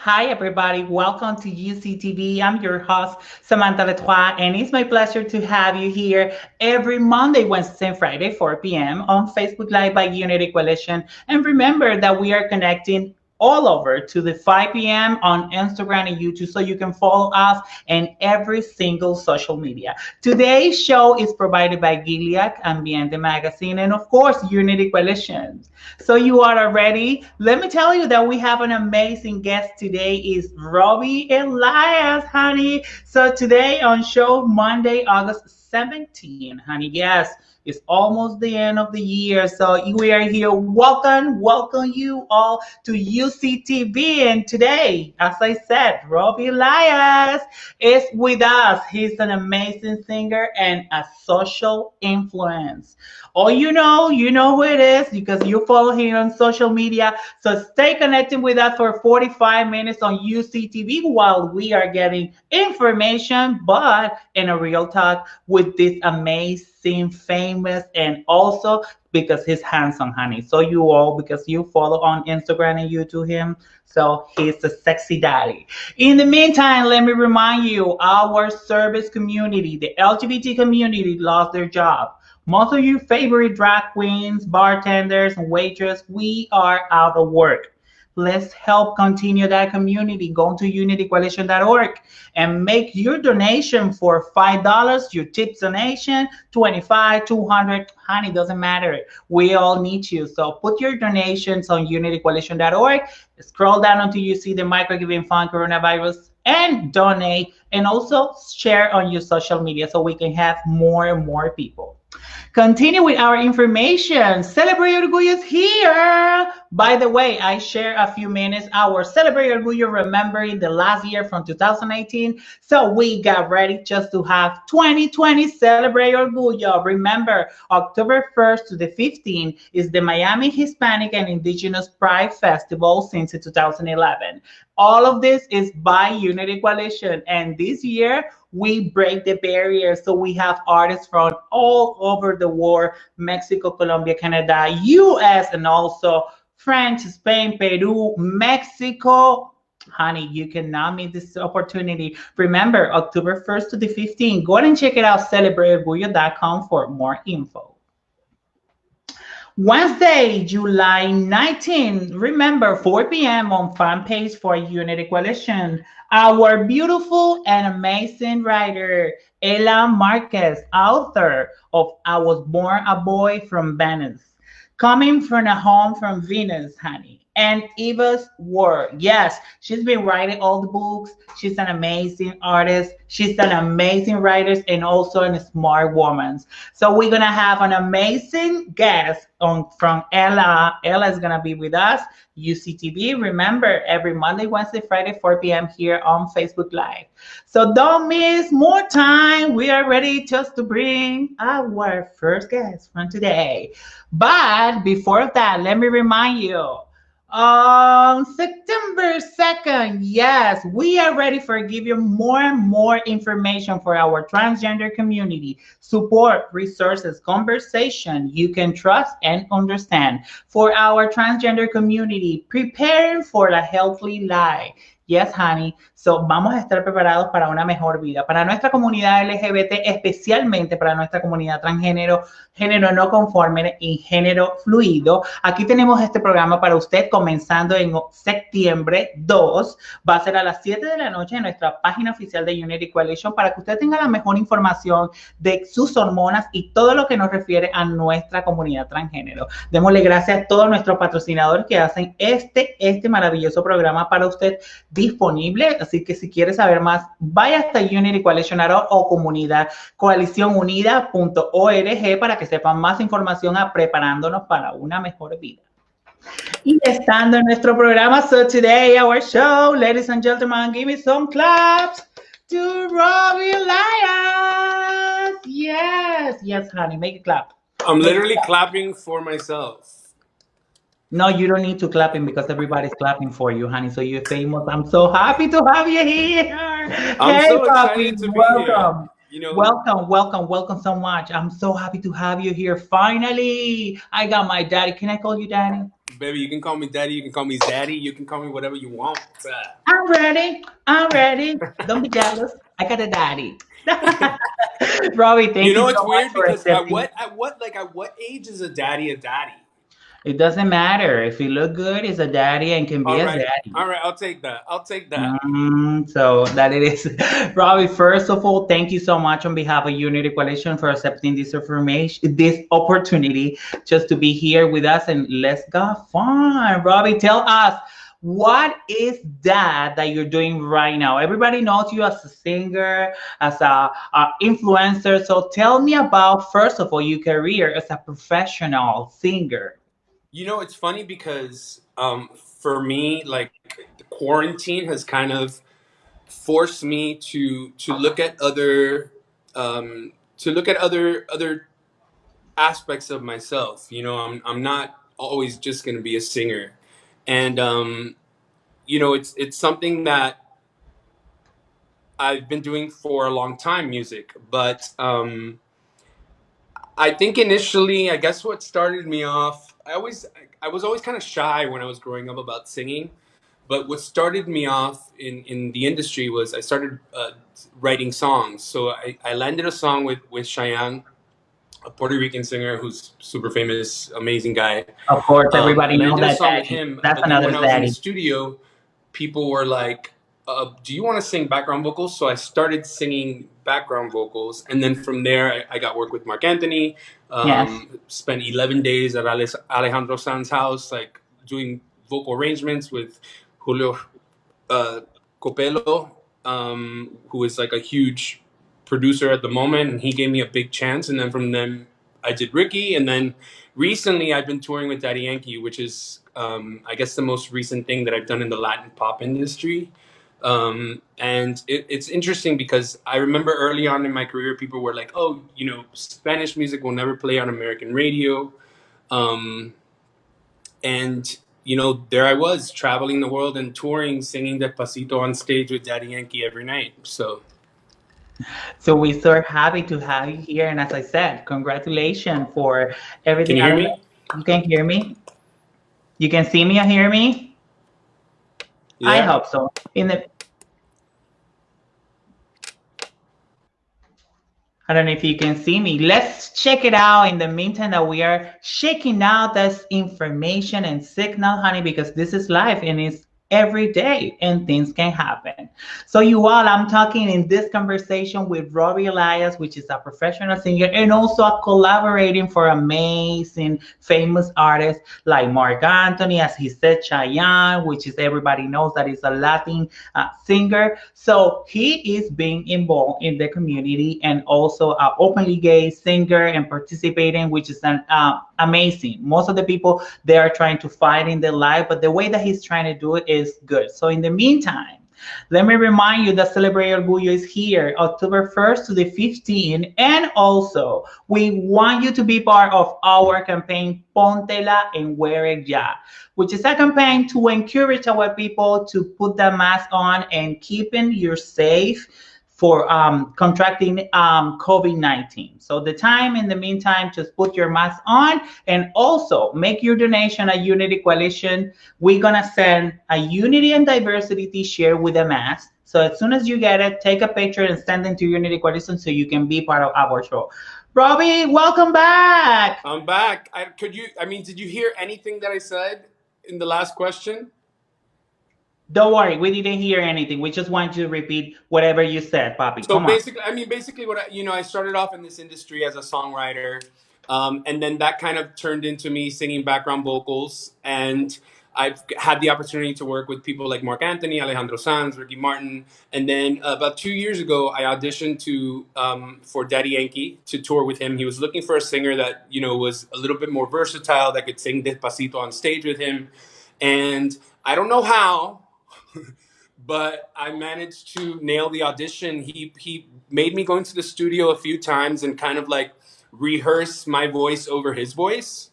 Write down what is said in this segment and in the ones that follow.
Hi, everybody. Welcome to UCTV. I'm your host, Samantha Letois, and it's my pleasure to have you here every Monday, Wednesday, and Friday, 4 p.m. on Facebook Live by Unity Coalition. And remember that we are connecting all over to the 5 p.m. on Instagram and YouTube so you can follow us in every single social media. Today's show is provided by Gilead, Ambiente Magazine, and of course, Unity Coalition. So you are ready? Let me tell you that we have an amazing guest today is Robbie Elias, honey. So today on show Monday, August 17, honey. Yes, it's almost the end of the year. So we are here. Welcome you all to UCTV. And today, as I said, Robbie Elias is with us. He's an amazing singer and a social influence. Oh, you know who it is because you follow him on social media. So stay connected with us for 45 minutes on UCTV while we are getting information, but in a real talk with this amazing, famous, and also because he's handsome, honey. So you all, because you follow on Instagram and YouTube him, so he's a sexy daddy. In the meantime, let me remind you, our service community, the LGBT community, lost their job. Most of your favorite drag queens, bartenders, and waitresses, we are out of work. Let's help continue that community. Go to unitycoalition.org and make your donation for $5. Your tips donation, 25, 200, honey, doesn't matter. We all need you. So put your donations on unitycoalition.org. Scroll down until you see the microgiving fund coronavirus and donate, and also share on your social media so we can have more and more people. Continue with our information. Celebrate Orgullo is here. By the way, I share a few minutes our Celebrate Orgullo remembering the last year from 2018. So we got ready just to have 2020 Celebrate Orgullo. Remember, October 1st to the 15th is the Miami Hispanic and Indigenous Pride Festival since 2011. All of this is by Unity Coalition. And this year, we break the barrier. So we have artists from all over the world, Mexico, Colombia, Canada, US, and also France, Spain, Peru, Mexico. Honey, you cannot miss this opportunity. Remember, October 1st to the 15th. Go ahead and check it out, celebrateorgullo.com for more info. Wednesday, July 19th, remember 4 p.m. on fan page for Unity Coalition. Our beautiful and amazing writer, Ella Marquez, author of I Was Born a Boy from Venice, coming from a home from Venus, honey. And Eva's work. Yes, she's been writing all the books. She's an amazing artist. She's an amazing writer and also a smart woman. So we're gonna have an amazing guest on from Ella. Ella is gonna be with us. UCTV. Remember, every Monday, Wednesday, Friday, 4 p.m. here on Facebook Live. So don't miss more time. We are ready just to bring our first guest from today. But before that, let me remind you. On September 2nd, yes, we are ready for give you more and more information for our transgender community. Support, resources, conversation you can trust and understand. For our transgender community, preparing for a healthy life. Yes, honey. So vamos a estar preparados para una mejor vida. Para nuestra comunidad LGBT, especialmente para nuestra comunidad transgénero, género no conforme y género fluido. Aquí tenemos este programa para usted comenzando en septiembre 2. Va a ser a las 7 de la noche en nuestra página oficial de Unity Coalition para que usted tenga la mejor información de sus hormonas y todo lo que nos refiere a nuestra comunidad transgénero. Démosle gracias a todos nuestros patrocinadores que hacen este maravilloso programa para usted disponible. Así que si quiere saber más, vaya hasta Unity Coalition o comunidad coaliciónunida.org para que sepan más información a preparándonos para una mejor vida. Y estando en nuestro programa, so today our show, ladies and gentlemen, give me some claps to Robbie Elias. Yes, honey, make it clap. I'm literally clapping for myself. No, you don't need to clapping because everybody's clapping for you, honey. So you're famous. I'm so happy to have you here. I'm so excited to be welcome. here. You know, Welcome, welcome, welcome so much. I'm so happy to have you here. Finally, I got my daddy. Can I call you daddy? baby, you can call me daddy, you can call me zaddy, you can call me whatever you want. I'm ready. I'm ready. Don't be jealous. I got a daddy. Robbie, You thank you know, so it's much weird for because accepting. at what age is a daddy a daddy? It doesn't matter. If you look good, it's a daddy and can be a All daddy. right, I'll take that. I'll take that. So that it is. Robbie, first of all, thank you so much on behalf of Unity Coalition for accepting this information, this opportunity just to be here with us and let's go fun. Robbie, tell us what is that you're doing right now? Everybody knows you as a singer, as a influencer. So tell me about, first of all, your career as a professional singer. You know, it's funny because for me, like the quarantine has kind of forced me to look at other aspects of myself. You know, I'm not always just going to be a singer, and you know, it's something that I've been doing for a long time, music. But I think initially, I guess what started me off, I was always kind of shy when I was growing up about singing. But what started me off in the industry was I started writing songs. So I landed a song with Cheyenne, a Puerto Rican singer who's super famous, amazing guy. Of course, I everybody knows landed a that song with daddy. him, That's but then another when I was in the daddy. studio, people were like, "Do you want to sing background vocals?" So I started singing background vocals, and then from there, I got work with Mark Anthony. Yes. Spent 11 days at Alejandro Sanz's house, like doing vocal arrangements with Julio uh, Copelo, who is like a huge producer at the moment, and he gave me a big chance. And then from them, I did Ricky, and then recently I've been touring with Daddy Yankee, which is I guess the most recent thing that I've done in the Latin pop industry. And it's interesting because I remember early on in my career, people were like, "Oh, you know, Spanish music will never play on American radio." Um, and you know, there I was traveling the world and touring, singing Despacito on stage with Daddy Yankee every night. So, So we're so happy to have you here. And as I said, congratulations for can everything. you I hear don't know. me? You can hear me? You can see me or hear me? You I there? hope so. In the I don't know if you can see me. Let's check it out in the meantime that we are checking out this information and signal, honey, because this is life and it's every day and things can happen. So you all, I'm talking in this conversation with Robbie Elias, which is a professional singer and also a collaborating for amazing famous artists like Mark Anthony, as he said, Chayanne, which is everybody knows that is a Latin singer. So he is being involved in the community and also an openly gay singer and participating, which is an amazing. Most of the people they are trying to fight in their life, but the way that he's trying to do it is good. So in the meantime, let me remind you that Celebrate Orgullo is here October 1st to the 15th. And also, we want you to be part of our campaign, Póntela en Wear It Ya, which is a campaign to encourage our people to put the mask on and keeping you safe for contracting COVID-19. So the time in the meantime, just put your mask on and also make your donation at Unity Coalition. We're gonna send a Unity and Diversity t-shirt with a mask. So as soon as you get it, take a picture and send it to Unity Coalition so you can be part of our show. Robbie, welcome back. I'm back. I mean, did you hear anything that I said in the last question? Don't worry, we didn't hear anything. We just want you to repeat whatever you said, Poppy. So Come on. basically, I mean, basically, you know, I started off in this industry as a songwriter, and then that kind of turned into me singing background vocals, and I've had the opportunity to work with people like Mark Anthony, Alejandro Sanz, Ricky Martin, and then about 2 years ago, I auditioned to for Daddy Yankee to tour with him. He was looking for a singer that you know was a little bit more versatile that could sing Despacito on stage with him, and I don't know how. But I managed to nail the audition. He made me go into the studio a few times and kind of like rehearse my voice over his voice,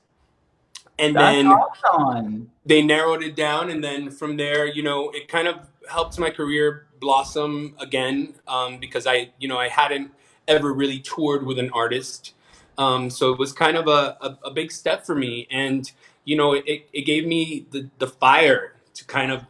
and That's then awesome. they narrowed it down. And then from there, you know, it kind of helped my career blossom again because I, you know, I hadn't ever really toured with an artist. So it was kind of a big step for me. And, it gave me the fire to kind of,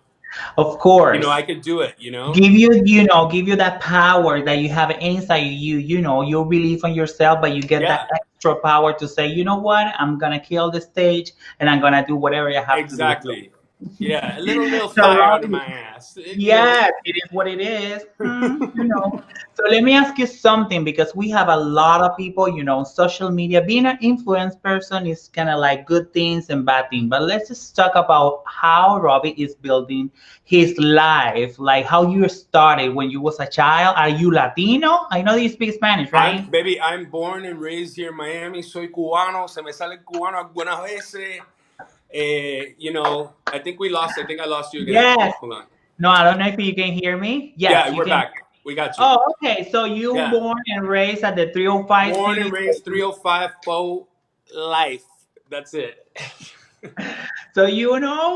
Of course. I could do it. Give you that power that you have inside you. You believe in yourself, but you get that Yeah, extra power to say, you know what, I'm gonna kill the stage and I'm gonna do whatever I have to do. exactly. Yeah, a little So fire under Robbie, my ass. yes, it is what it is. So let me ask you something, because we have a lot of people, social media. Being an influence person is kind of like good things and bad things. But let's just talk about how Robbie is building his life, like how you started when you was a child. Are you Latino? I know you speak Spanish, right? I'm born and raised here in Miami. Soy cubano. Se me sale el cubano algunas veces. I think I lost you again. Yes. Hold on. No, I don't know if you can hear me. Yes, Yeah, you we're can. back. We got you. Oh, okay. So you Yeah. born and raised at the 305 Born and city. raised 305 Faux life. That's it. So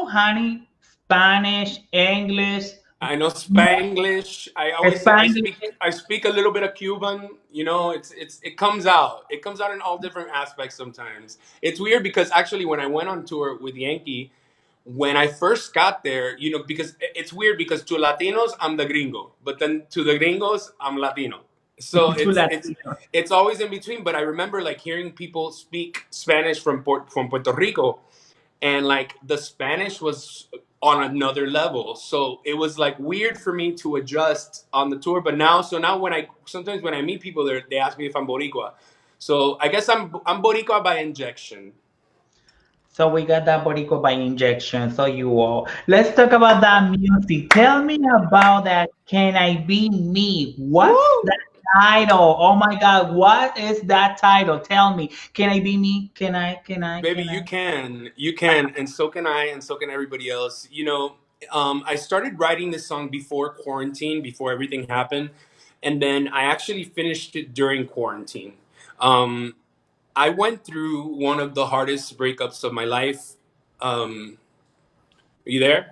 honey, Spanish, English, I know Spanglish. I always say Spanish. I speak a little bit of Cuban. It comes out. It comes out in all different aspects sometimes. It's weird because actually when I went on tour with Yankee, when I first got there, because it's weird because to Latinos I'm the gringo, but then to the gringos I'm Latino. So To it's Latino. it's always in between. But I remember like hearing people speak Spanish from Puerto Rico, and like the Spanish was on another level. So it was like weird for me to adjust on the tour. But now when I sometimes when I meet people there, they ask me if I'm Boricua. So I guess I'm Boricua by injection. So we got that Boricua by injection. So you all. Let's talk about that music. Tell me about that. Can I be me? What's Woo! that title? Oh my God, what is that title? Tell me. Can I be me? Can I? Can I? Baby, Can I? you can, and so can I, and so can everybody else. I started writing this song before quarantine, before everything happened, and then I actually finished it during quarantine. Um, I went through one of the hardest breakups of my life. Are you there?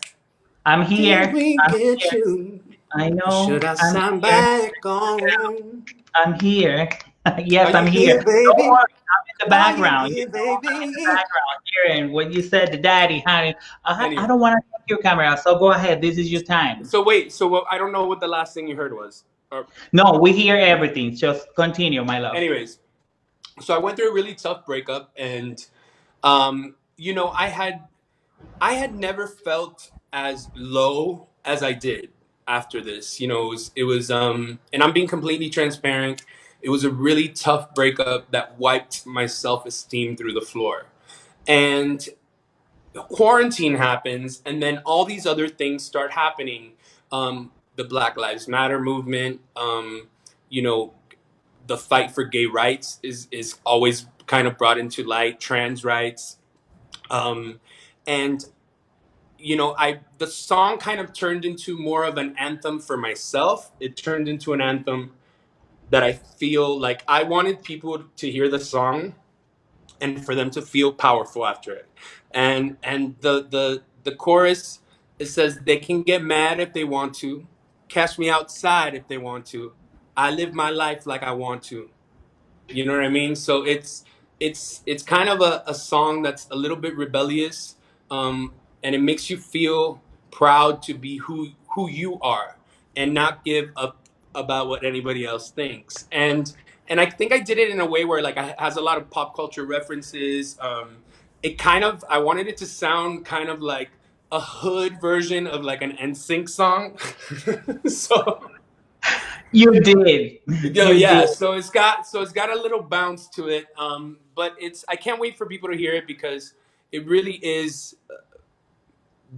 I'm Did here. we I'm get here. you? I Or should know. I I'm sign here. back on? I'm here. Are Yes, you I'm here. here, Don't baby? worry, I'm in the Are you background. here, I'm in the baby? background hearing what you said, the daddy, honey. I Anyway, don't want to take your camera, so go ahead. This is your time. so wait, I don't know what the last thing you heard was. Or, No, we hear everything. Just continue, my love. anyways, so I went through a really tough breakup, and I had never felt as low as I did after this. And I'm being completely transparent. It was a really tough breakup that wiped my self esteem through the floor. And quarantine happens, and then all these other things start happening. The Black Lives Matter movement, you know, the fight for gay rights is always kind of brought into light, trans rights. Um, and I the song kind of turned into more of an anthem for myself. It turned into an anthem that I feel like I wanted people to hear the song and for them to feel powerful after it. And the chorus, it says they can get mad if they want to, catch me outside if they want to. I live my life like I want to. You know what I mean? So it's kind of a song that's a little bit rebellious, and it makes you feel proud to be who you are and not give up about what anybody else thinks. And I think I did it in a way where like it has a lot of pop culture references. I wanted it to sound kind of like a hood version of like an NSYNC song. So You did. You yeah, did. so it's got a little bounce to it, but I can't wait for people to hear it because it really is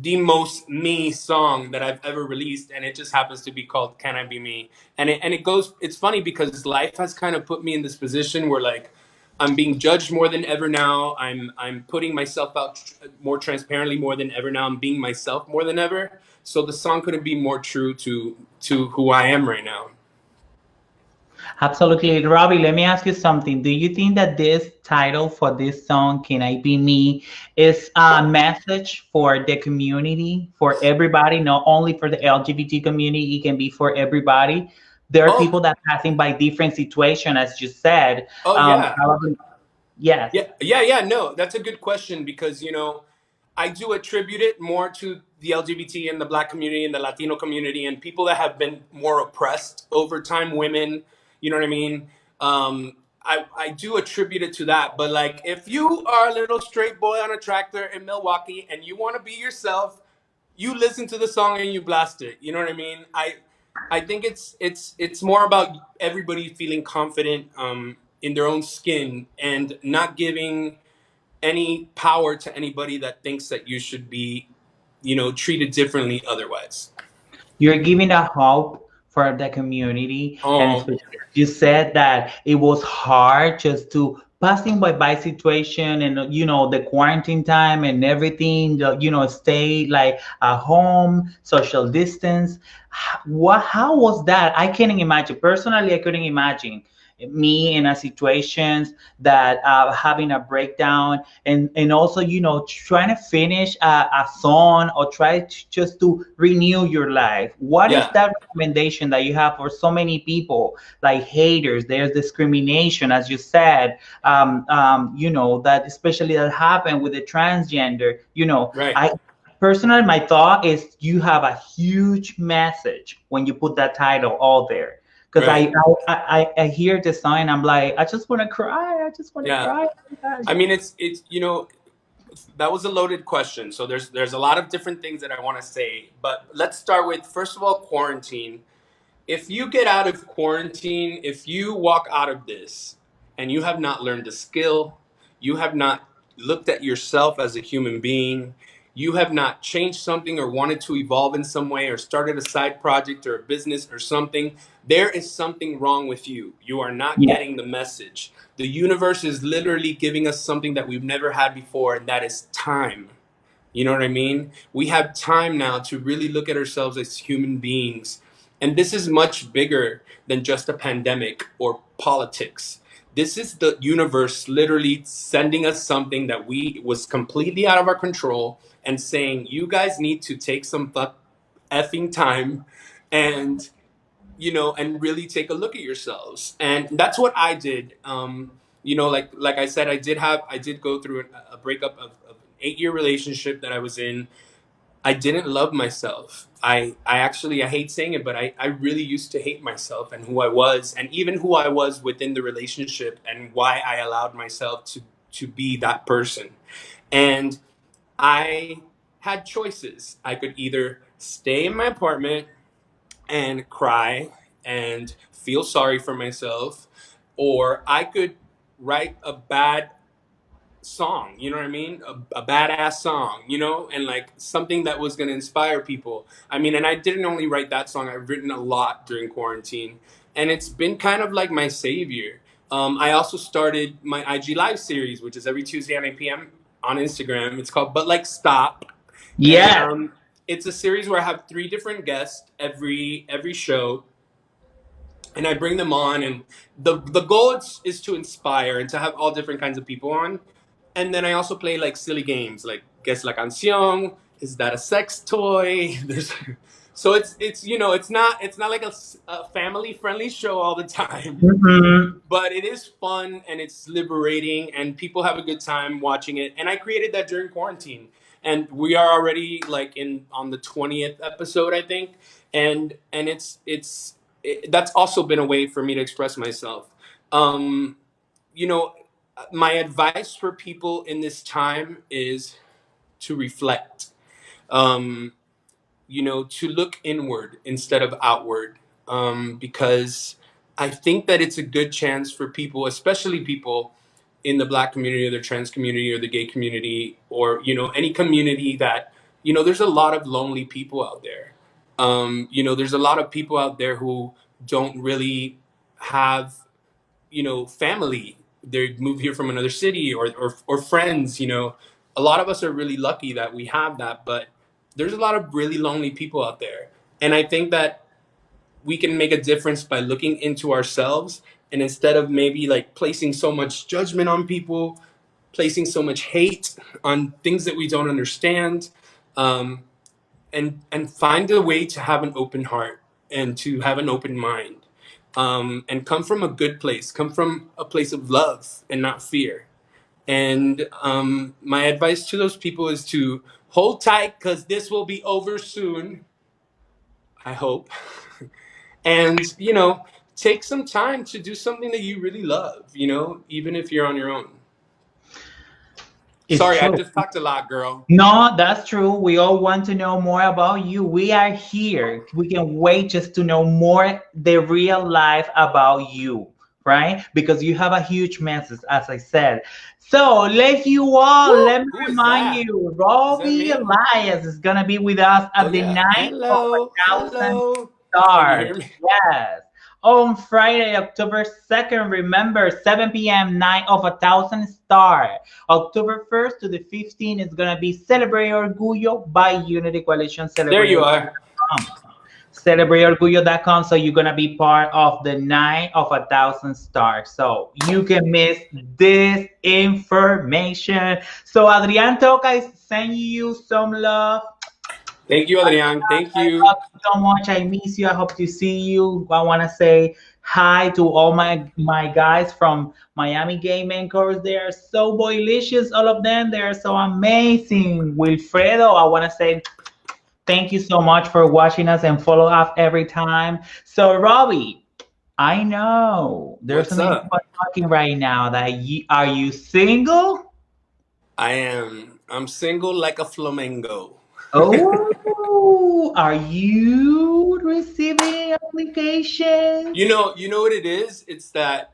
the most me song that I've ever released, and it just happens to be called "Can I Be Me?" And it goes. It's funny because life has kind of put me in this position where like I'm being judged more than ever now. I'm putting myself out more transparently more than ever now. I'm being myself more than ever. So the song couldn't be more true to who I am right now. Absolutely. Robbie, let me ask you something. Do you think that this title for this song, Can I Be Me, is a message for the community, for everybody, not only for the LGBT community, it can be for everybody? There are Oh, people that passing by different situation, as you said. oh yeah. Probably, yes. Yeah. No, that's a good question because, I do attribute it more to the LGBT and the Black community and the Latino community and people that have been more oppressed over time, women, you know what I mean? I do attribute it to that. But like, if you are a little straight boy on a tractor in Milwaukee and you want to be yourself, you listen to the song and you blast it. You know what I mean? I think it's more about everybody feeling confident in their own skin and not giving any power to anybody that thinks that you should be, treated differently otherwise. You're giving a hope for the community, and Oh, especially you said that it was hard just to passing by situation, and the quarantine time and everything, stay like at home, social distance. How was that? I can't imagine. Personally, I couldn't imagine me in a situations that having a breakdown, and also trying to finish a song, or try to just to renew your life. What is yeah, that recommendation that you have for so many people, like haters? There's discrimination, as you said, that especially that happened with the transgender. right, I personally, my thought is you have a huge message when you put that title all there, because right. I hear the song and I'm like, I just want to cry. I just want to Yeah. cry. Oh my gosh. I mean, it's that was a loaded question. So there's a lot of different things that I want to say, but let's start with, first of all, quarantine. If you get out of quarantine, if you walk out of this and you have not learned a skill, you have not looked at yourself as a human being, you have not changed something or wanted to evolve in some way or started a side project or a business or something, there is something wrong with you. You are not Yeah. getting the message. The universe is literally giving us something that we've never had before, and that is time. You know what I mean? We have time now to really look at ourselves as human beings. And this is much bigger than just a pandemic or politics. This is the universe literally sending us something that we was completely out of our control and saying, you guys need to take some effing time and and really take a look at yourselves. And that's what I did. Like I said, I did go through a breakup of an 8-year relationship that I was in. I didn't love myself. I actually, I hate saying it, but I really used to hate myself and who I was, and even who I was within the relationship, and why I allowed myself to be that person. And I had choices. I could either stay in my apartment and cry and feel sorry for myself, or I could write a bad song, you know what I mean? A badass song, and like something that was going to inspire people. I mean, and I didn't only write that song, I've written a lot during quarantine, and it's been kind of like my savior. I also started my IG Live series, which is every Tuesday at 8 p.m. on Instagram. It's called But Like Stop. And Yes. it's a series where I have 3 different guests every show, and I bring them on, and the goal is to inspire and to have all different kinds of people on. And then I also play like silly games, like guess la canción, is that a sex toy? There's so it's not like a family friendly show all the time, Mhm. but it is fun and it's liberating and people have a good time watching it. And I created that during quarantine, and we are already like in on the 20th episode, I think. And that's also been a way for me to express myself. um you know my advice for people in this time is to reflect, um to look inward instead of outward, because I think that it's a good chance for people, especially people in the Black community or the trans community or the gay community, or any community that there's a lot of lonely people out there. There's a lot of people out there who don't really have family. They move here from another city, or friends. A lot of us are really lucky that we have that, but there's a lot of really lonely people out there. And I think that we can make a difference by looking into ourselves, and instead of maybe like placing so much judgment on people, placing so much hate on things that we don't understand, um, and find a way to have an open heart and to have an open mind. and come from a good place, come from a place of love and not fear. And my advice to those people is to hold tight because this will be over soon, I hope. And, take some time to do something that you really love, even if you're on your own. It's Sorry, I true. just talked a lot, girl. No, that's true. We all want to know more about you. We are here. We can wait just to know more the real life about you, right? Because you have a huge message, as I said. So Woo! let me Who is remind that? you, Is that Robbie me? Elias is gonna be with us Oh, at the yeah. night of Hello. 1,000 Hello. Can you stars. hear me? Yes. On Friday, October 2nd, remember 7 p.m. Night of 1,000 stars. October 1st to the 15th is gonna be Celebrate Orgullo by Unity Coalition. There Celebrate you are. Orgullo.com. CelebrateOrgullo.com. So you're gonna be part of the Night of 1,000 stars. So you can miss this information. So Adrian Toca is sending you some love. Thank you, Adrian. Thank I you. love you so much. I miss you. I hope to see you. I want to say hi to all my guys from Miami Gay Mentors. They are so boylicious, all of them. They are so amazing. Wilfredo, I want to say thank you so much for watching us and follow up every time. So Robbie, I know there's so What's many up? people talking right now that are you single? I am. I'm single like a flamingo. Oh, are you receiving applications? You know what it is? It's that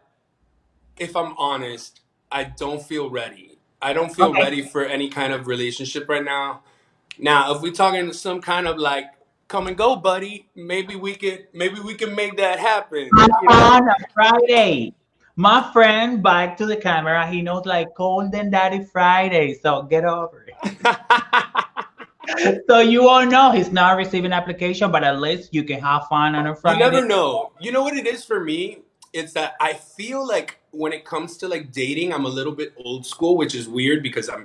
if I'm honest, I don't feel ready. I don't feel Okay. ready for any kind of relationship right now. Now, if we're talking some kind of like come and go, buddy, maybe we can make that happen. On a Friday. My friend back to the camera, he knows like cold and daddy Friday, so get over it. So you all know he's not receiving application, but at least you can have fun on a You Friday. never know. You know what it is for me? It's that I feel like when it comes to like dating, I'm a little bit old school, which is weird because I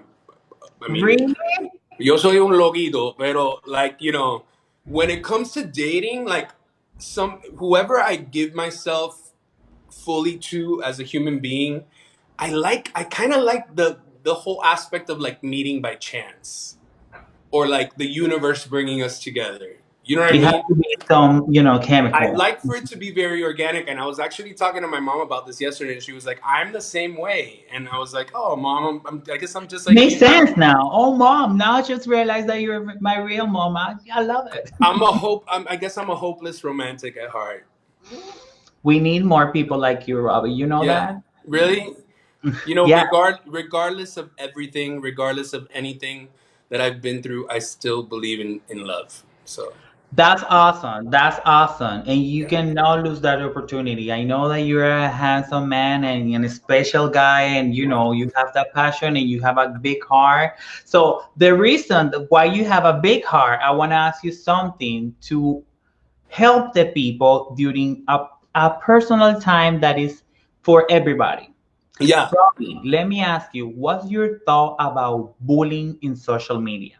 mean, Really? yo soy un loquito, pero like, when it comes to dating, like whoever I give myself fully to as a human being, I kind of like the whole aspect of like meeting by chance or like the universe bringing us together. You know what I It has mean? to be some, I'd chemical. like for it to be very organic. And I was actually talking to my mom about this yesterday, and she was like, "I'm the same way." And I was like, "Oh, mom, I guess I'm just like Makes you." sense now. Oh, mom, now I just realized that you're my real mom. I love it. I guess I'm a hopeless romantic at heart. We need more people like you, Robbie. You know Yeah, that? really. Yeah, Regardless of everything, regardless of anything that I've been through, I still believe in love. So that's awesome. That's awesome. And you yeah, cannot lose that opportunity. I know that you're a handsome man and a special guy, and you have that passion and you have a big heart. So the reason why you have a big heart, I want to ask you something to help the people during a personal time that is for everybody. yeah. Robbie, let me ask you, what's your thought about bullying in social media?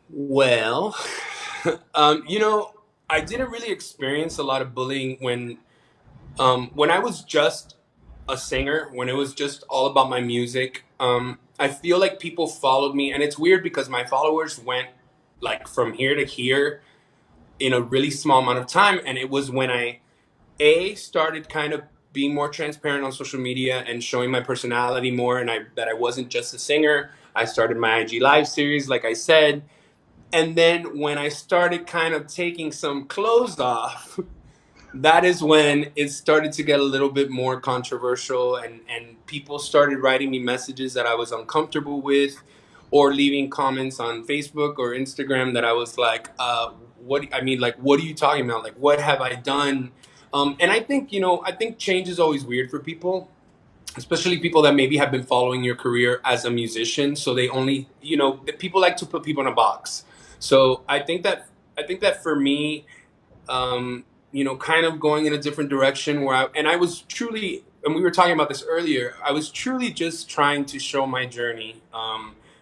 Well, I didn't really experience a lot of bullying when I was just a singer, when it was just all about my music. I feel like people followed me, and it's weird because my followers went like from here to here in a really small amount of time, and it was when I started kind of being more transparent on social media and showing my personality more, and that I wasn't just a singer. I started my IG live series, like I said, and then when I started kind of taking some clothes off, that is when it started to get a little bit more controversial, and people started writing me messages that I was uncomfortable with, or leaving comments on Facebook or Instagram that I was like, what are you talking about? Like, what have I done? And I think, I think change is always weird for people, especially people that maybe have been following your career as a musician. So they only, people like to put people in a box. So I think that for me, kind of going in a different direction and I was truly, and we were talking about this earlier, I was truly just trying to show my journey.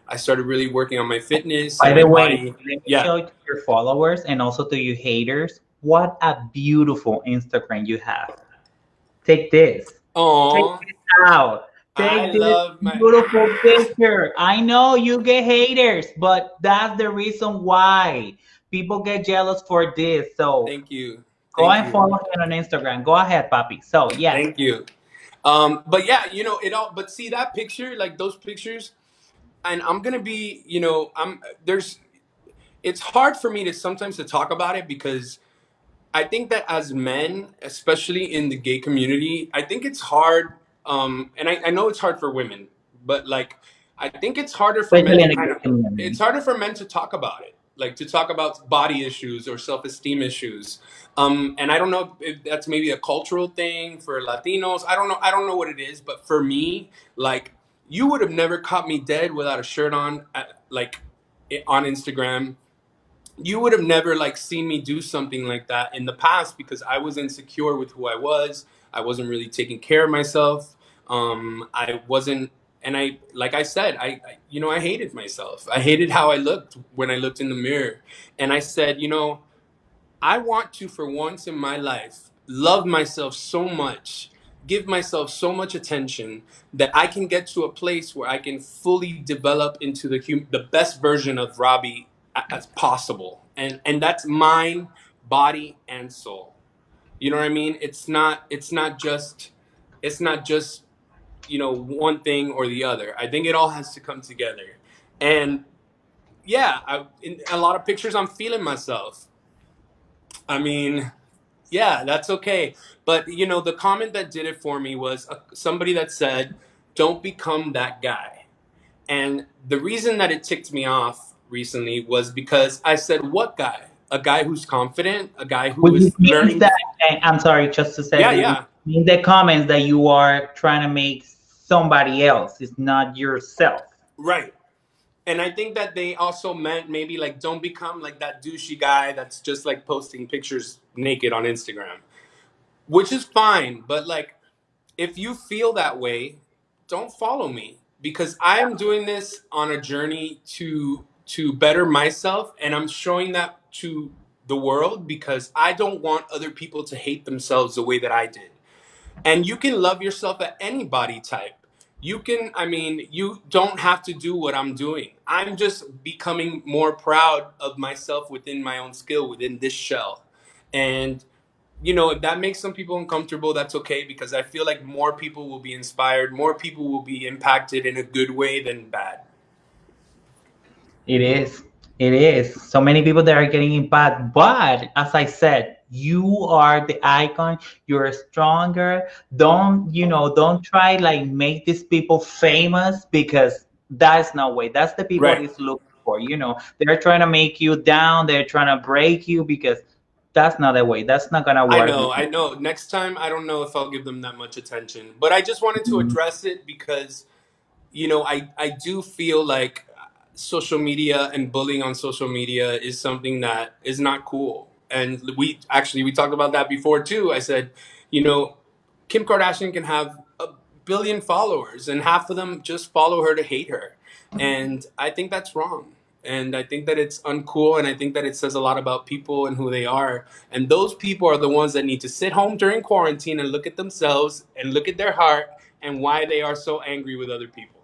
I started really working on my fitness By and the my way, body. let me Yeah. show it to your followers and also to your haters. What a beautiful Instagram you have. Take this. Take Oh, this out. I Take this love my. beautiful picture. I know you get haters, but that's the reason why people get jealous for this. So Thank you, go thank and you, follow him on Instagram. Go ahead, Papi. So yes, thank you. But yeah, it all. But see that picture, like those pictures, and I'm gonna be, I'm there's. It's hard for me to sometimes to talk about it because I think that as men, especially in the gay community, I think it's hard. And I know it's hard for women, but like, I think it's harder for men especially to in the kind gay of, it's community. harder for men to talk about it, like to talk about body issues or self-esteem issues. And I don't know if that's maybe a cultural thing for Latinos. I don't know. I don't know what it is, but for me, like, you would have never caught me dead without a shirt on, on Instagram. You would have never like seen me do something like that in the past because I was insecure with who I was. I wasn't really taking care of myself. I wasn't, and I, like I said, I hated myself. I hated how I looked when I looked in the mirror, and I said, I want to, for once in my life, love myself so much, give myself so much attention that I can get to a place where I can fully develop into the best version of Robbie as possible, and that's mind, body, and soul. You know what I mean? It's not just one thing or the other. I think it all has to come together, and yeah, in a lot of pictures, I'm feeling myself. I mean, yeah, that's okay. But the comment that did it for me was somebody that said, "Don't become that guy." And the reason that it ticked me off recently was because I said, "What guy? A guy who's confident, a guy who Which is means learning." that, and I'm sorry, just to say Yeah, that yeah, in the comments that you are trying to make somebody else. It's not yourself. right. And I think that they also meant maybe like don't become like that douchey guy that's just like posting pictures naked on Instagram, which is fine. But like, if you feel that way, don't follow me because I'm doing this on a journey to better myself, and I'm showing that to the world because I don't want other people to hate themselves the way that I did. And you can love yourself at any body type. You don't have to do what I'm doing. I'm just becoming more proud of myself within my own skill, within this shell. And if that makes some people uncomfortable, that's okay because I feel like more people will be inspired, more people will be impacted in a good way than bad. It is. It is. So many people that are getting impacted. But as I said, you are the icon. You're stronger. Don't try like make these people famous because that's no way. That's the people Right. is looking for. They're trying to make you down. They're trying to break you because that's not the way. That's not gonna I work. know, I know. Next time, I don't know if I'll give them that much attention. But I just wanted to address it because I do feel like social media and bullying on social media is something that is not cool. And we talked about that before too. I said, you know, Kim Kardashian can have a billion followers and half of them just follow her to hate her. And I think that's wrong. And I think that it's uncool, and I think that it says a lot about people and who they are. And those people are the ones that need to sit home during quarantine and look at themselves and look at their heart and why they are so angry with other people.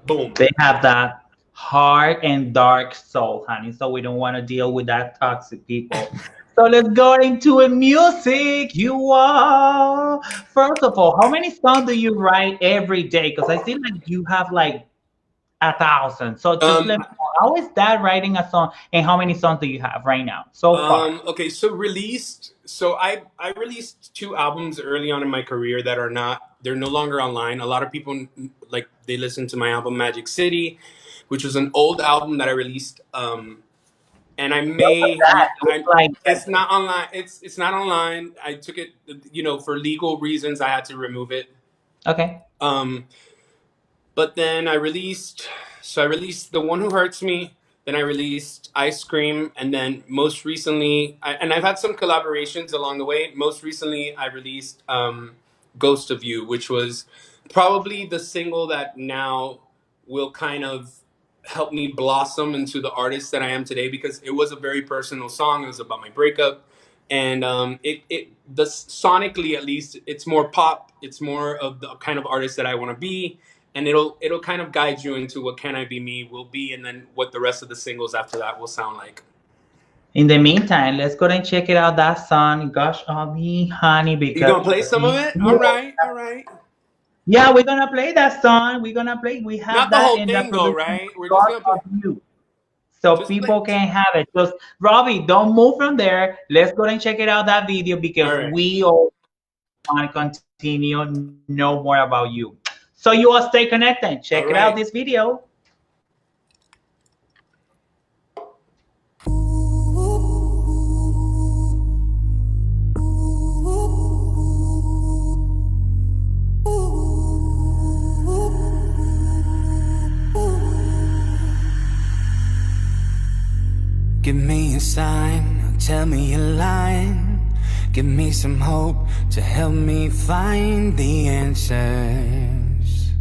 Boom. They have that hard and dark soul, honey. So we don't want to deal with that toxic people. So let's go into a music. You are. First of all, how many songs do you write every day? Because I see like you have like 1,000. So just let Um, me know, how is that writing a song, and how many songs do you have right now so far? okay, so I released two albums early on in my career that they're no longer online. A lot of people like they listen to my album Magic City, which was an old album that I released. And I What was may that? It was I like, it's not online. It's not online. I took it, for legal reasons. I had to remove it. okay. Um, But then I released The One Who Hurts Me, then I released Ice Cream, and then most recently, and I've had some collaborations along the way. Most recently, I released Ghost of You, which was probably the single that now will kind of help me blossom into the artist that I am today because it was a very personal song. It was about my breakup. and the sonically at least it's more pop. It's more of the kind of artist that I want to be, and it'll kind of guide you into what Can I Be Me will be, and then what the rest of the singles after that will sound like. In the meantime, let's go and check it out. That song, "Gosh on Me, Honey," You because gonna play some of it? All right, all right. yeah, we're gonna play that song. We're gonna play. We have Not the that whole in the thing though, production. right? We're just "God gonna of play. You," so Just play. people can have it. Just Robbie, don't move from there. Let's go and check it out that video All because right. we all want to continue know more about you. So you all stay connected. Check it All out. This right. video. Give me a sign, tell me a line. Give me some hope to help me find the answers.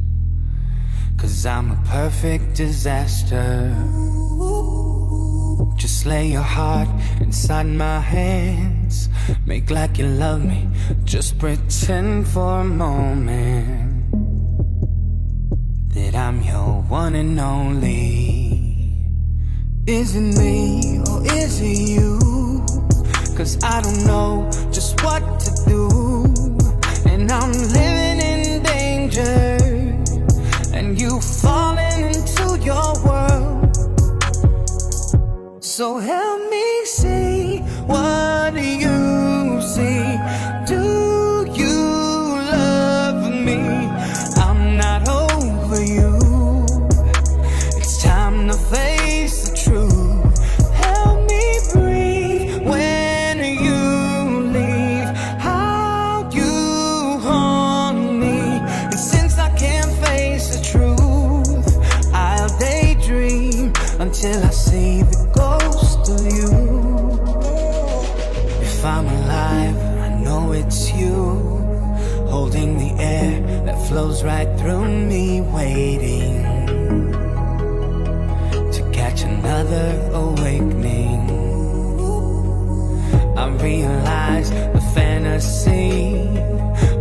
'Cause I'm a perfect disaster. Just lay your heart inside my hands. Make like you love me, just pretend for a moment that I'm your one and only. Is it me or is it you? 'Cause I don't know just what to do, and I'm living in danger, and you falling into your world. So help me see, what do you see? Do you love me? I'm not over you. It's time to face the truth. Help me breathe when you leave. How you haunt me. And since I can't face the truth, I'll daydream until I see the ghost of you. If I'm alive, I know it's you, holding the air that flows right through me, waiting to catch another awakening. I realize the fantasy,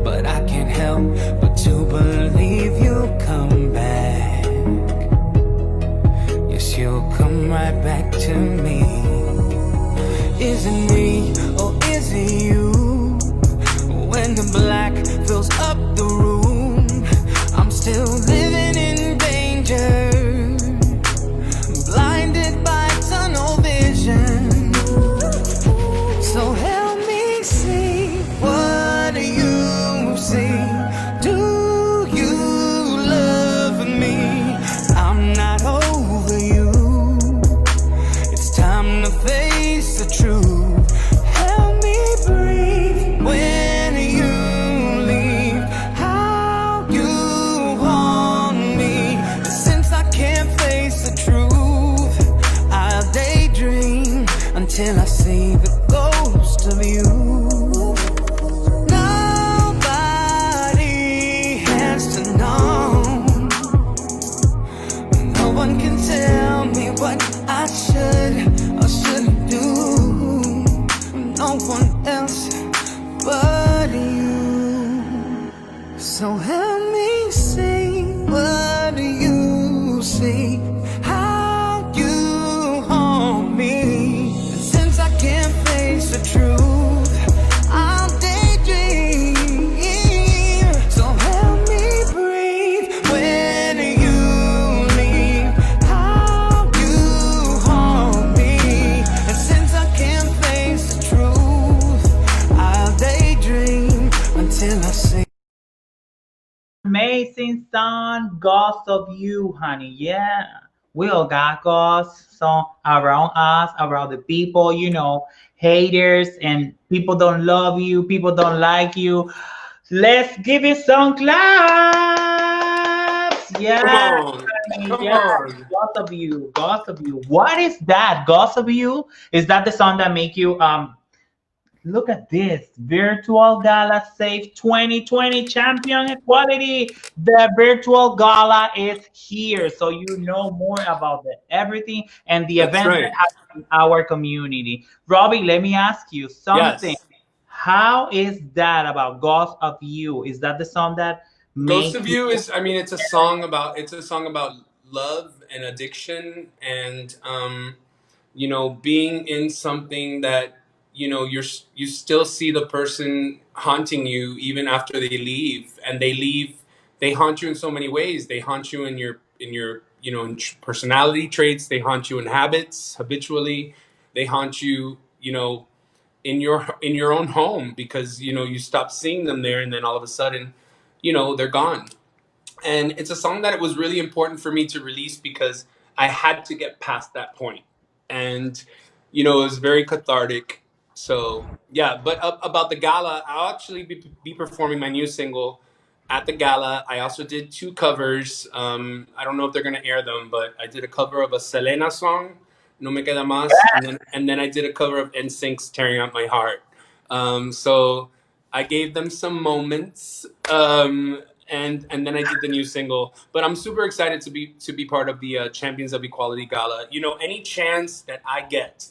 but I can't help but to believe you'll come back. Yes, you'll come right back to me. Is it me or is it you? When the black fills up the room, I'm still living in danger, blinded by tunnel vision. So help me see, what do you see? Do you love me? I'm not over you. It's time to face the truth. Help me breathe when you leave. How you haunt me. Since I can't face the truth, I'll daydream until I see the ghost of you. Nobody has to know. No one can tell me what I should or shouldn't do. No one else but you. So help me see, what do you see? How you haunt me. And since I can't face the truth, I'll daydream. So help me breathe when you leave. How you haunt me. And since I can't face the truth, I'll daydream until I see. Amazing song, "Ghost of You," honey. Yeah, we all got ghosts so around us, around the people, haters, and people don't love you, people don't like you. Let's give it some claps. Come Yeah, on. honey. Come Yeah, on. "Ghost of You," "Ghost of You." What is that? "Ghost of You," is that the song that make you look at this. Virtual Gala Safe 2020 Champion Equality. The virtual gala is here. So you know more about everything and the That's events that right. happen in our community. Robbie, let me ask you something. Yes. How is that about Ghost of You? Is that the song that Ghost make of You people is, I mean, it's a song about love and addiction and being in something that you still see the person haunting you even after they leave, and they haunt you in so many ways. They haunt you in your personality traits. They haunt you in habits habitually. They haunt you, in your own home because you stop seeing them there, and then all of a sudden, they're gone. And it's a song that it was really important for me to release because I had to get past that point, and it was very cathartic. So yeah, but about the gala, I'll actually be performing my new single at the gala. I also did two covers. I don't know if they're gonna air them, but I did a cover of a Selena song, "No Me Queda Más," and then I did a cover of NSYNC's "Tearing Out My Heart." So I gave them some moments, and then I did the new single. But I'm super excited to be part of the Champions of Equality Gala. Any chance that I get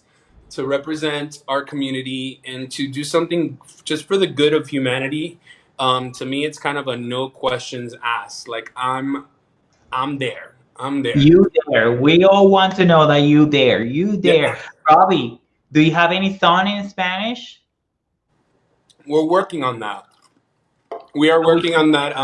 to represent our community and to do something just for the good of humanity, to me, it's kind of a no questions asked. Like I'm there. I'm there. you there? We all want to know that you there. You there. Yeah, Robbie, do you have any song in Spanish? we're working on that. We are So we working can on that.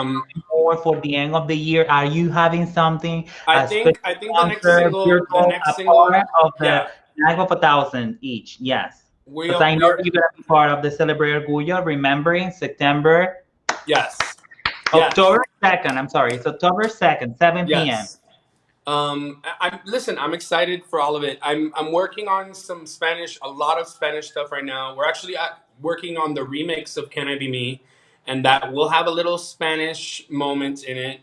more for the end of the year. Are you having something, I a special think I think the next concert, single, the virtual, next a part single, of the yeah, Night of a Thousand each? Yes. we Because are, I know we're that you're going to be part of the Celebrate Orgullo, remembering yes, yes, October 2nd. I'm sorry. It's October 2nd, 7 p.m. yes. Listen. I'm excited for all of it. I'm working on some Spanish, a lot of Spanish stuff right now. We're actually working on the remix of "Can I Be Me," and that will have a little Spanish moment in it,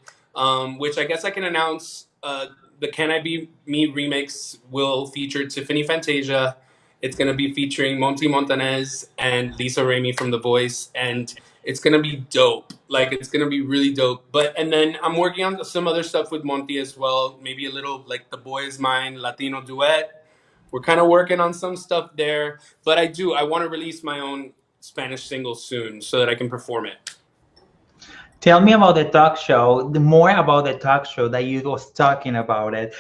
which I guess I can announce. The "Can I Be Me" remix will feature Tiffany Fantasia. It's gonna be featuring Monty Montanez and Lisa Raimi from The Voice, and it's gonna be dope. Like it's gonna be really dope. And then I'm working on some other stuff with Monty as well. Maybe a little like "The Boy Is Mine" Latino duet. We're kind of working on some stuff there. But I want to release my own Spanish single soon so that I can perform it. Tell me about the talk show, the more about the talk show that you was talking about it.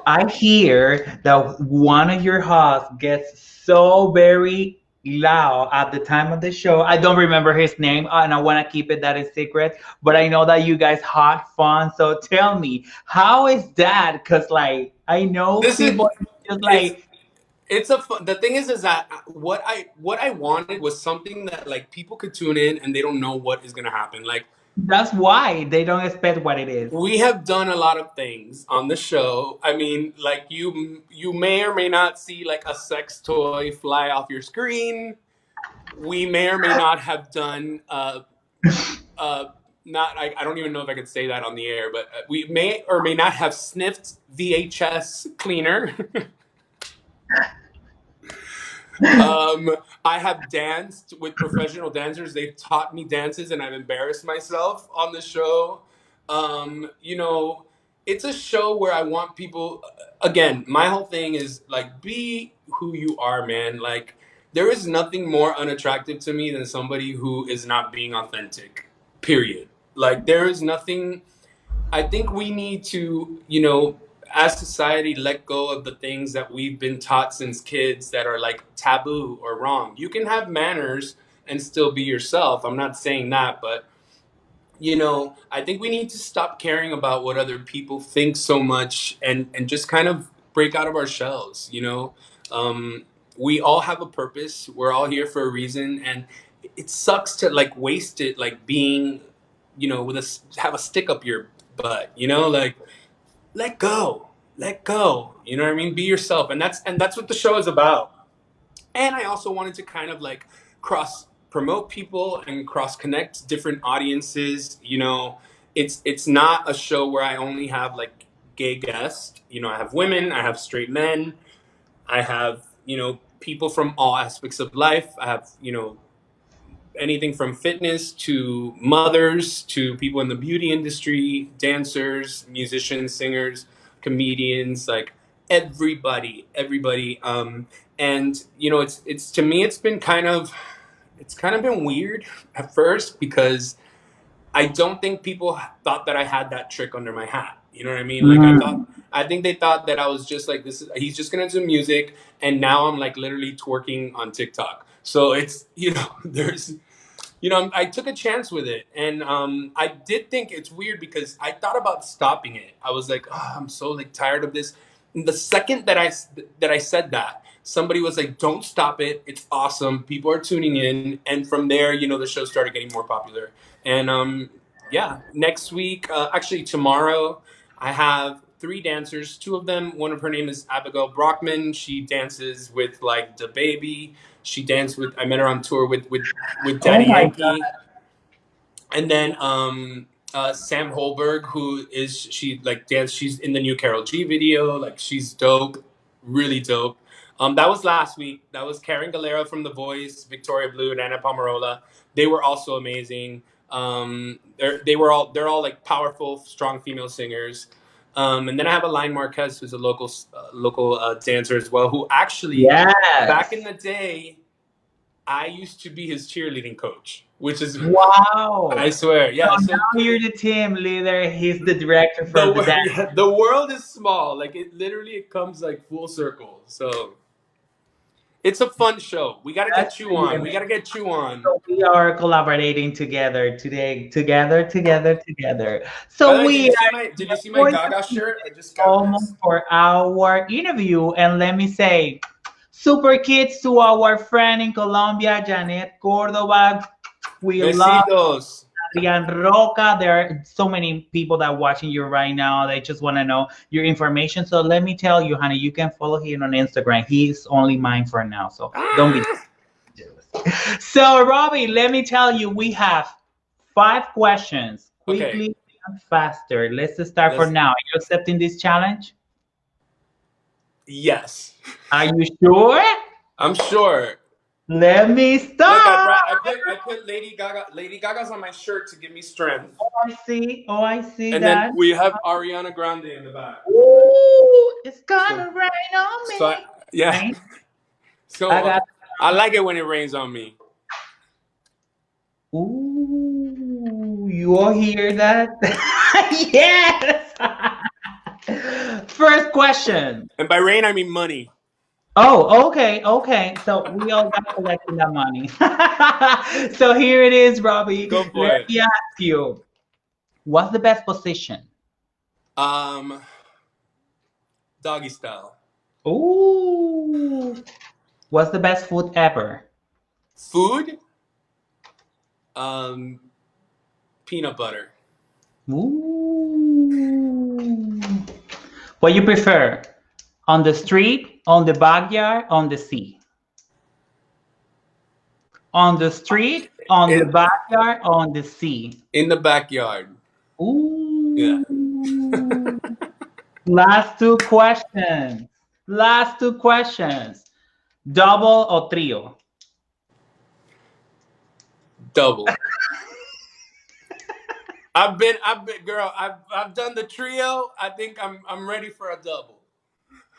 I hear that one of your hosts gets so very loud at the time of the show. I don't remember his name, and I want to keep it that a secret. But I know that you guys had fun. So tell me, how is that? Because like I know This is people just it's like it's a fun, the thing is that what I wanted was something that like people could tune in and they don't know what is gonna happen. Like that's why they don't expect what it is. we have done a lot of things on the show. I mean, like you may or may not see like a sex toy fly off your screen. We may or may not have done uh not I don't even know if I could say that on the air, but we may or may not have sniffed VHS cleaner. I have danced with professional dancers. They've taught me dances, and I've embarrassed myself on the show. You know, it's a show where I want people. Again, my whole thing is like, be who you are, man. Like, there is nothing more unattractive to me than somebody who is not being authentic. Period. Like, there is nothing. I think we need to, as society, let go of the things that we've been taught since kids that are like taboo or wrong. You can have manners and still be yourself. I'm not saying that, but I think we need to stop caring about what other people think so much and just kind of break out of our shells. We all have a purpose. We're all here for a reason, and it sucks to like waste it like being, have a stick up your butt. Like let go. You know what I mean? Be yourself, and that's what the show is about. And I also wanted to kind of like cross promote people and cross connect different audiences. It's not a show where I only have like gay guests. I have women, I have straight men, I have people from all aspects of life. I have, you know, anything from fitness to mothers to people in the beauty industry, dancers, musicians, singers, comedians, like everybody. And you know, it's to me, it's kind of been weird at first because I don't think people thought that I had that trick under my hat. You know what I mean? Like Mm. I think they thought that I was just like this. He's just gonna do music, and now I'm like literally twerking on TikTok. So it's, you know, there's, you know, I took a chance with it, and I did think it's weird because I thought about stopping it. I was like, oh, I'm so like tired of this. And the second that I said that, somebody was like, "Don't stop it. It's awesome. People are tuning in." And from there, you know, the show started getting more popular. And yeah, next week, actually tomorrow, I have three dancers. Two of them, one of her name is Abigail Brockman. She dances with like the baby. She danced with. I met her on tour with Oh Daddy my God. Yankee, and then Sam Holberg, who is she like dance? She's in the new Carol G video. Like she's dope, really dope. That was last week. That was Karen Galera from The Voice, Victoria Blue, and Anna Pomerola. They were also amazing. They're all like powerful, strong female singers. And then I have Alain Marquez, who's a local dancer as well, who actually back in Yes. the day I used to be his cheerleading coach, which is, I Wow. swear, So yeah. So now you're the team leader. He's the director for the dance. yeah, the world is small. Like it literally, it comes like full circle. So it's a fun show. We gotta That's get you really on. We amazing. gotta get you on. So we are collaborating together today, together. By the So way, we are did you see my going to Gaga be shirt? I just got almost this. for our interview. And let me say, super kids to our friend in Colombia, Janet Cordova. We love Besitos. Adrian Roca. There are so many people that are watching you right now. They just want to know your information. So let me tell you, honey, you can follow him on Instagram. He's only mine for now. So don't be Ah! jealous. So, Robbie, let me tell you, we have 5 questions, Okay, quickly and faster. Let's start for let's. now. Are you accepting this challenge? Yes, Are you sure? I'm sure. Let me Look, start. I put Lady Gaga. Lady Gaga's on my shirt to give me strength, Oh, I see. Oh, I see and then that. we have Ariana Grande in the back. Ooh, it's So, gonna rain on so me. yeah. Rain. I So got. I like it when it rains on me. Ooh, you all hear that? Yes. First question. And by rain, I mean money. Oh, okay, okay. So we all got collecting that money. So here it is, Robbie. Go for Let it. me ask you, what's the best position? Um, Doggy style. Ooh, what's the best food ever? Food, um, peanut butter. Ooh. What you prefer? On the street, on the backyard, on the sea? On the street, on the In backyard, on the sea? in the backyard. Yeah. Ooh. Last two questions. Last two questions. Double or trio? Double. Girl. I've done the trio. I think I'm ready for a double.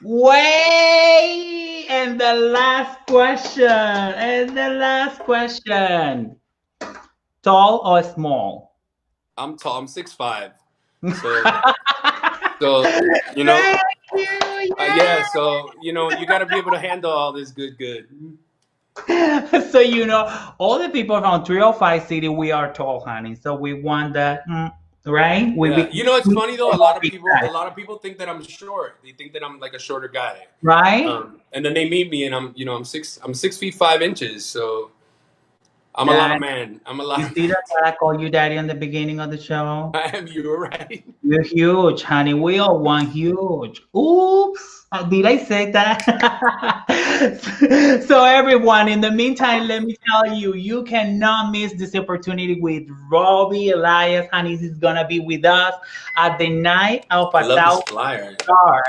Wait! And the last question. And the last question. Tall or small? I'm tall. I'm 6'5". So so you know, Thank you. yeah. So you know, you got to be able to handle all this good. Yeah. So all the people from 305 City, we are tall, honey. So we want that, right? Yeah. You know, it's We funny though. all be A that, lot of people think that I'm short. They think that I'm like a shorter guy. right? And then they meet me, and I'm 6 feet 5 inches. So I'm a lot of That man. I'm a you lot of see man. that I called you daddy on the beginning of the show? I am. You were right. You're huge, honey. We all want huge. Oops. Did I say that? So, everyone, in the meantime, let me tell you, you cannot miss this opportunity with Robbie Elias, and he's gonna be with us at the night of I a love this thousand flyer. star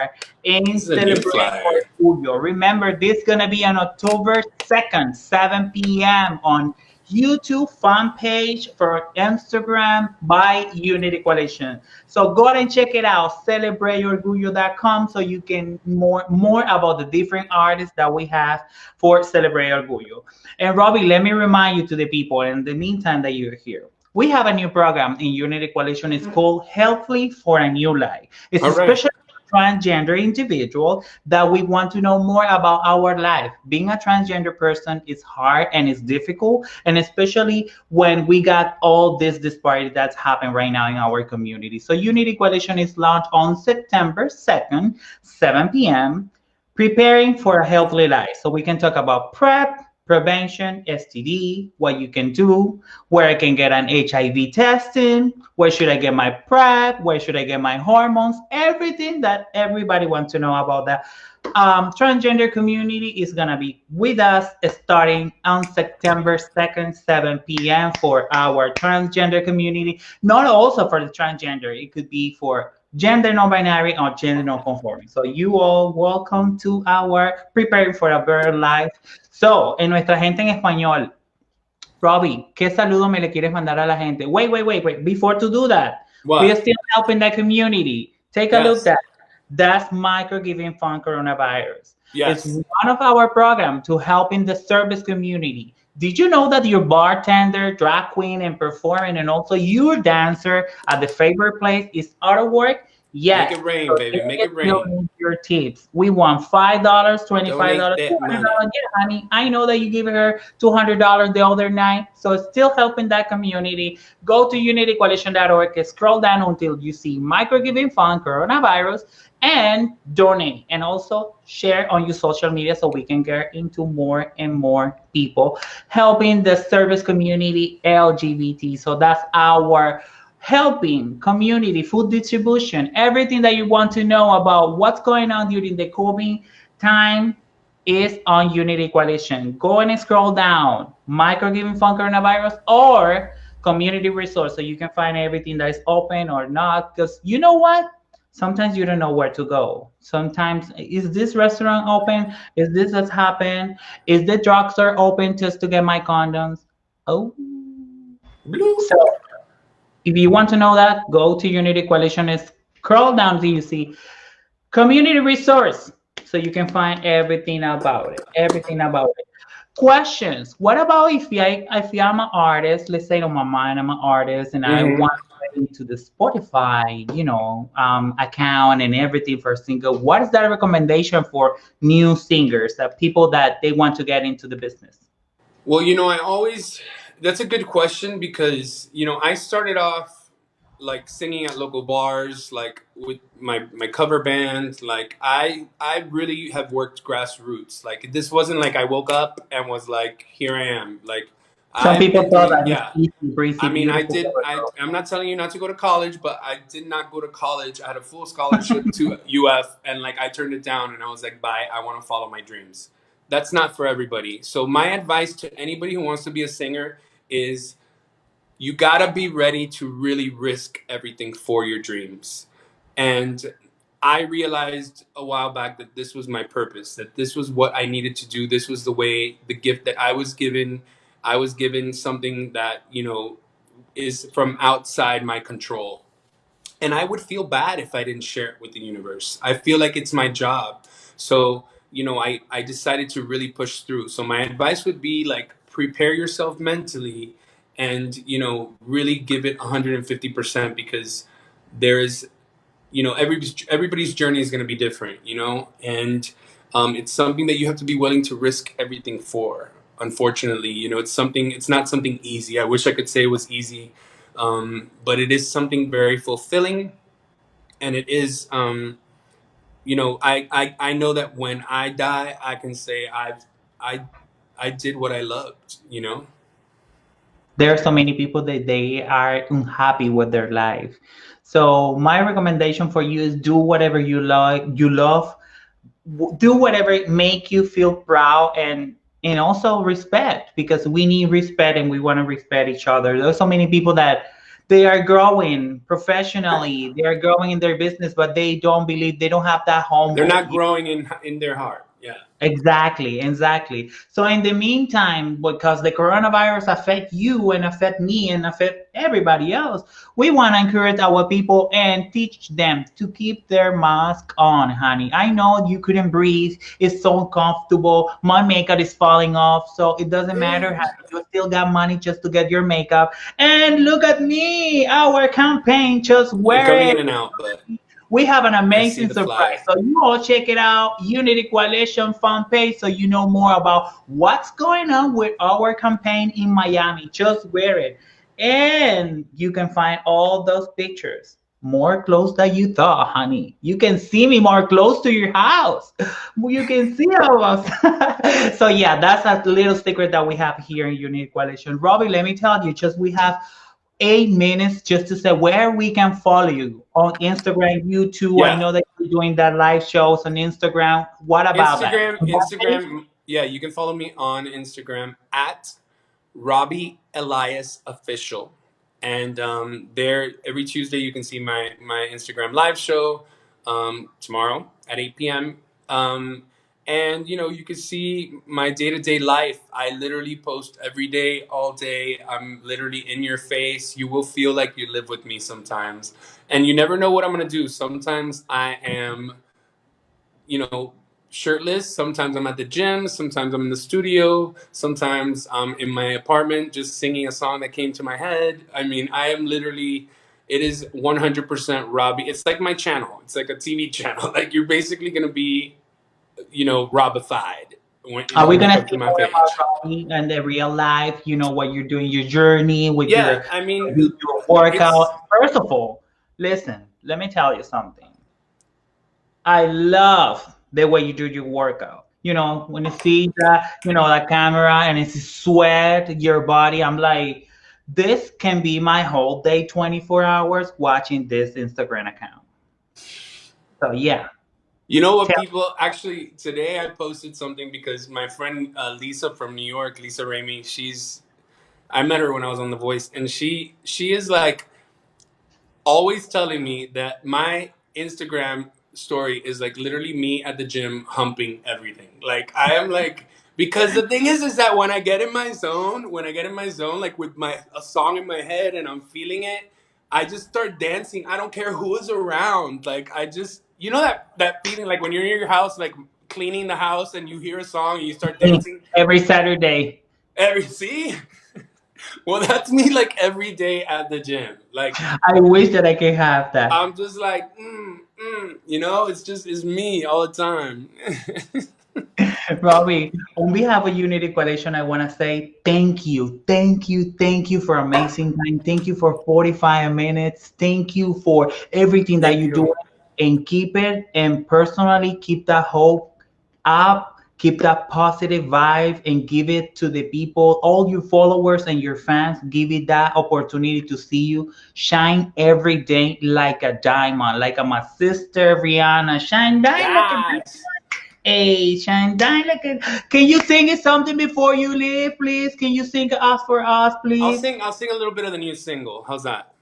in This is a new Celebrate flyer. Orgullo. Remember, this is gonna be on October 2nd, 7 p.m. on YouTube fan page for Instagram by Unity Coalition. So go ahead and check it out, celebrateorgullo.com, so you can more about the different artists that we have for Celebrate Orgullo. And Robbie, let me remind you to the people in the meantime that you're here. We have a new program in Unity Coalition. It's called Healthily for a New Life. It's All a right. special transgender individual that we want to know more about our life. Being a transgender person is hard and it's difficult, and especially when we got all this disparity that's happened right now in our community. So Unity Coalition is launched on September 2nd, 7 p.m., preparing for a healthy life. So we can talk about PrEP, prevention, STD, what you can do, where I can get an HIV testing, where should I get my PrEP, where should I get my hormones, everything that everybody wants to know about that. Transgender community is gonna be with us starting on September 2nd, 7 p.m. for our transgender community. Not also for the transgender, it could be for gender non-binary or gender non-conforming. So you all welcome to our Preparing for a Better Life. So, en nuestra gente en español, Robbie, ¿qué saludo me le quieres mandar a la gente? Wait. Before to do that, we are What? still helping that community. Take a look Yes. at that's Micro Giving Fund Coronavirus. It's Yes. one of our programs to help in the service community. Did you know that your bartender, drag queen, and performing, and also your dancer at the favorite place is out of work? Make Yes. it rain, So baby. Make they it still rain. need your tips. We want $5, Donate $25, that money. $200. Yeah, honey, I know that you gave her $200 the other night, so it's still helping that community. Go to unitycoalition.org, scroll down until you see Micro Giving Fund Coronavirus, and donate, and also share on your social media so we can get into more and more people helping the service community LGBT. So that's our helping community, food distribution, everything that you want to know about what's going on during the COVID time is on Unity Coalition. Go and scroll down, Micro Giving Fund Coronavirus or Community Resource, so you can find everything that is open or not. Because you know what? Sometimes you don't know where to go. Sometimes, is this restaurant open? Is this what's happened? Is the drugstore open just to get my condoms? Oh, Bloop. so if you want to know that, go to Unity Coalition and scroll down till you see community resource, so you can find everything about it. Everything about it. Questions. What about if I'm an artist? Let's say on my mind I'm an artist and I want Mm-hmm. to get into the Spotify, account and everything for single. What is that recommendation for new singers, that people that they want to get into the business? Well, I always, that's a good question because, I started off like singing at local bars, like with my cover band. Like I really have worked grassroots. Like this wasn't like I woke up and was like, here I am. Like Some I've people been thought doing, that it's yeah. easy, breezy, I mean, beautiful cover I'm not telling you not to go to college, but I did not go to college. I had a full scholarship to UF, and like I turned it down, and I was like, bye. I want to follow my dreams. That's not for everybody. So my advice to anybody who wants to be a singer is you gotta be ready to really risk everything for your dreams. And I realized a while back that this was my purpose, that this was what I needed to do. This was the way, the gift that I was given. I was given something that, is from outside my control. And I would feel bad if I didn't share it with the universe. I feel like it's my job. So, I decided to really push through. So my advice would be like prepare yourself mentally and, really give it 150% because there is, everybody's journey is going to be different, and it's something that you have to be willing to risk everything for. Unfortunately, it's not something easy. I wish I could say it was easy, but it is something very fulfilling, and it is, I know that when I die, I can say I I did what I loved. There are so many people that they are unhappy with their life. So my recommendation for you is do whatever you love, do whatever make you feel proud, and also respect, because we need respect and we want to respect each other. There's so many people that they are growing professionally, they are growing in their business, but they don't believe, they don't have that They're humble. not growing in their heart. Yeah. Exactly, exactly. So in the meantime, because the coronavirus affect you and affect me and affect everybody else, we want to encourage our people and teach them to keep their mask on, honey. I know you couldn't breathe. It's so uncomfortable. My makeup is falling off, so it doesn't matter how you still got money just to get your makeup. And look at me, our campaign, just You're wear coming it. in and out, but We have an I see amazing the surprise. flyer. So you all check it out, Unity Coalition fan page, so you know more about what's going on with our campaign in Miami. Just wear it. And you can find all those pictures more close than you thought, honey. You can see me more close to your house. You can see all of us. So yeah, that's a little secret that we have here in Unity Coalition. Robbie, let me tell you, just we have 8 minutes just to say where we can follow you on Instagram, YouTube. I Yeah. know that you're doing that live shows on Instagram. What about that? Instagram. Yeah, you can follow me on Instagram at Robbie Elias Official, and there every Tuesday you can see my Instagram live show tomorrow at 8 p.m. And you can see my day-to-day life. I literally post every day, all day. I'm literally in your face. You will feel like you live with me sometimes, and you never know what I'm gonna do. Sometimes I am you know, shirtless. Sometimes I'm at the gym. Sometimes I'm in the studio. Sometimes I'm in my apartment just singing a song that came to my head. I mean, I am literally, it is 100% Robbie. It's like my channel. It's like a TV channel. Like you're basically going to be, Robbified Are we when you gonna come to see my more page. about Robbie and the real life? You know what you're doing, your journey Yeah, I mean, with your it's, workout. First of all, listen. Let me tell you something. I love the way you do your workout. When you see that, that camera and it's sweat, your body, I'm like, this can be my whole day, 24 hours watching this Instagram account. So yeah, you know what, tell people? Actually, today I posted something because my friend Lisa from New York, Lisa Ramey, I met her when I was on The Voice, and she is like always telling me that my Instagram story is like literally me at the gym humping everything. Like I am like because the thing is that when I get in my zone, like with my a song in my head and I'm feeling it, I just start dancing. I don't care who is around. Like I just that feeling like when you're in your house, like cleaning the house and you hear a song and you start me dancing. every Saturday. Every see? Well, that's me like every day at the gym. Like I wish that I could have that. I'm just like, it's me all the time. Robbie, on behalf of Unity Coalition, I want to say thank you. Thank you. Thank you for amazing time. Thank you for 45 minutes. Thank you for everything that Thank you do, you. and keep it. And personally, keep that hope up. Keep that positive vibe and give it to the people, all your followers and your fans. Give it that opportunity to see you shine every day like a diamond, like my sister Rihanna. Shine diamond like a diamond. Yes. Hey, Shine, can you sing it something before you leave, please? Can you sing us for us, I'll please? sing. I'll sing a little bit of the new single. How's that?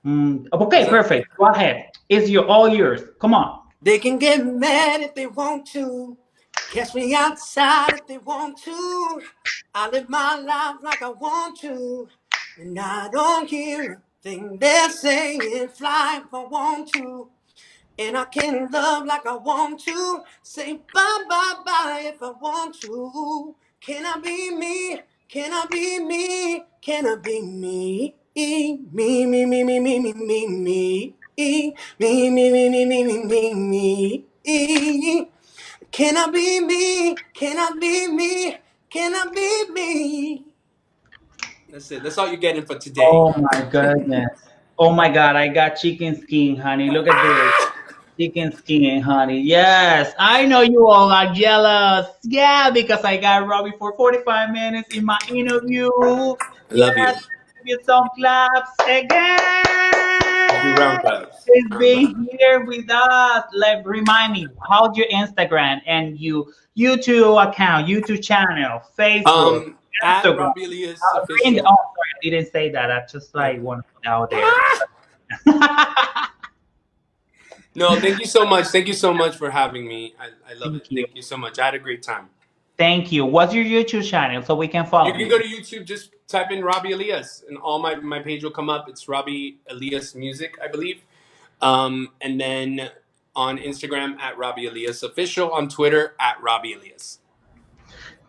How's Okay, that? perfect. Go ahead. It's all yours. Come on. They can get mad if they want to. Catch me outside if they want to. I live my life like I want to. And I don't hear a thing they're saying. Fly if I want to. And I can love like I want to. Say bye, bye, bye if I want to. Can I be me? Can I be me? Can I be me? Me, me, me, me, me, me, me, me, me. Me, me, me, me, me, me, me, me. Can I be me? Can I be me? Can I be me? That's it. That's all you're getting for today. Oh my goodness. Oh my God, I got chicken skin, honey. Look at this. Chicken skin, honey. Yes, I know you all are jealous. Yeah, because I got Robbie for 45 minutes in my interview. I love you. Yes, give you some claps again. do round claps. He's been here with us. Remind me, how's your Instagram and you YouTube account, YouTube channel, Facebook, At Instagram? Robbie Elias Oh, official. sorry, I didn't say that. I just Oh. want to put out there. No, thank you so much. Thank you so much for having me. I love it. Thank you. Thank you so much. I had a great time. Thank you. What's your YouTube channel so we can You follow can go to YouTube, just type in Robbie Elias, and all my page will come up. It's Robbie Elias Music, I believe. And then on Instagram at Robbie Elias Official, on Twitter at Robbie Elias.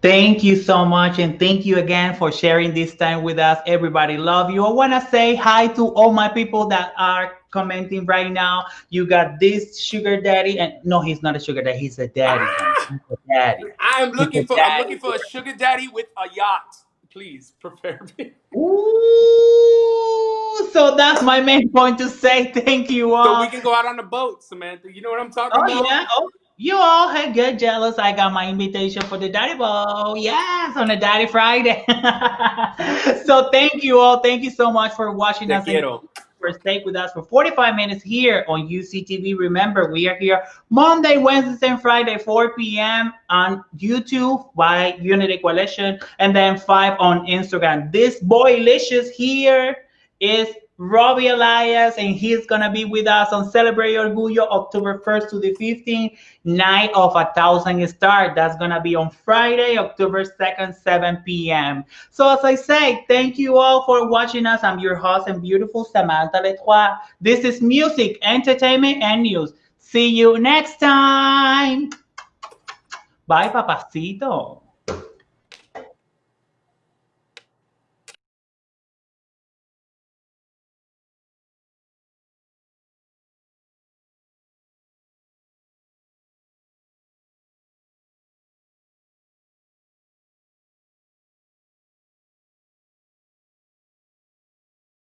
Thank you so much, and thank you again for sharing this time with us. Everybody love you. I want to say hi to all my people that are commenting right now. You got this sugar daddy, and no, he's not a sugar daddy. He's a daddy. He's a daddy. I'm He's a looking daddy. for a sugar daddy with a yacht. Please prepare me. Ooh, so that's my main point to say. Thank you all. So we can go out on a boat, Samantha. You know what I'm talking about? Yeah. Oh, you all had get jealous. I got my invitation for the Daddy Ball. Yes, on a Daddy Friday. So thank you all. Thank you so much for watching Te us. quiero. For staying with us for 45 minutes here on UCTV. Remember, we are here Monday, Wednesday, and Friday, 4 p.m. on YouTube by Unity Coalition, and then 5 on Instagram. This boylicious here is Robbie Elias, and he's gonna be with us on Celebrate Orgullo October 1st to the 15th, Night of 1,000 Stars. That's gonna be on Friday, October 2nd, 7 p.m. So as I say, thank you all for watching us. I'm your host and beautiful Samantha Letroy. This is music, entertainment, and news. See you next time. Bye, papacito.